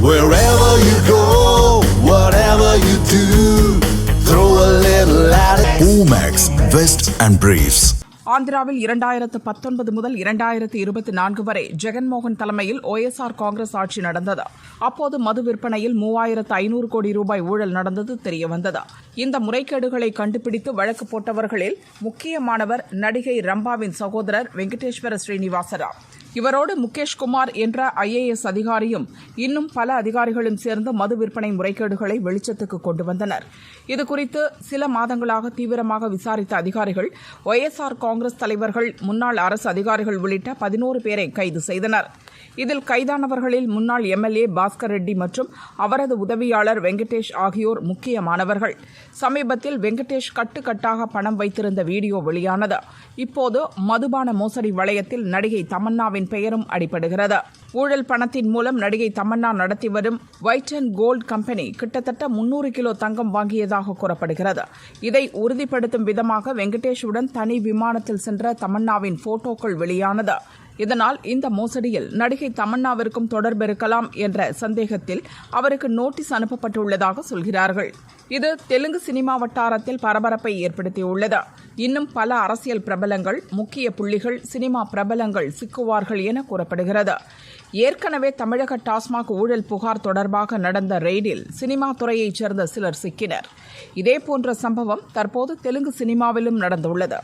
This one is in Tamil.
Wherever you go, whatever you do, throw a little at it. Omax, Vest and Briefs. ஆந்திராவில் 2019 முதல் 2024 வரை ஜெகன்மோகன் தலைமையில் OSR காங்கிரஸ் ஆட்சி நடந்தது. அப்போது மது விற்பனையில் 3500 கோடி ரூபாய் ஊழல் நடந்தது தெரியவந்தது. இந்த முறைகேடுகளை கண்டுபிடித்து வழக்கு போட்டவர்களில் முக்கியமானவர் நடிகை ரம்பாவின் சகோதரர் வெங்கடேஸ்வர ஸ்ரீனிவாசராவ். இவரோடு முகேஷ்குமார் என்ற IAS அதிகாரியும் இன்னும் பல அதிகாரிகளும் சேர்ந்து மது விற்பனை முறைகேடுகளை வெளிச்சத்துக்கு கொண்டு வந்தனர். இதுகுறித்து சில மாதங்களாக தீவிரமாக விசாரித்த அதிகாரிகள் OSR காங்கிரஸ் தலைவர்கள், முன்னாள் அரசு அதிகாரிகள் உள்ளிட்ட 11 பேரை கைது செய்தனர். இதில் கைதானவர்களில் முன்னாள் MLA பாஸ்கர் ரெட்டி மற்றும் அவரது உதவியாளர் வெங்கடேஷ் ஆகியோர் முக்கியமானவர்கள். சமீபத்தில் வெங்கடேஷ் கட்டுக்கட்டாக பணம் வைத்திருந்த வீடியோ வெளியானது. இப்போது மதுபான மோசடி வளையத்தில் நடிகை தமன்னாவின் பெயரும் அடிபடுகிறது. ஊழல் பணத்தின் மூலம் நடிகை தமன்னா நடத்தி வரும் ஒயிட் அண்ட் கோல்ட் கம்பெனி கிட்டத்தட்ட 300 கிலோ தங்கம் வாங்கியதாக கூறப்படுகிறது. இதை உறுதிப்படுத்தும் விதமாக வெங்கடேஷுடன் தனி விமானத்தில் சென்ற தமன்னாவின் போட்டோக்கள் வெளியானது. இதனால் இந்த மோசடியில் நடிகை தமன்னாவிற்கும் தொடர்பு இருக்கலாம் என்ற சந்தேகத்தில் அவருக்கு நோட்டீஸ் அனுப்பப்பட்டுள்ளதாக சொல்கிறார்கள். இது தெலுங்கு சினிமா வட்டாரத்தில் பரபரப்பை ஏற்படுத்தியுள்ளது. இன்னும் பல அரசியல் பிரபலங்கள், முக்கிய புள்ளிகள், சினிமா பிரபலங்கள் சிக்குவார்கள் என கூறப்படுகிறது. ஏற்கனவே தமிழக டாஸ்மாக் ஊழல் புகார் தொடர்பாக நடந்த ரெய்டில் சினிமா துறையைச் சேர்ந்த சிலர் சிக்கினர். இதேபோன்ற சம்பவம் தற்போது தெலுங்கு சினிமாவிலும் நடந்துள்ளது.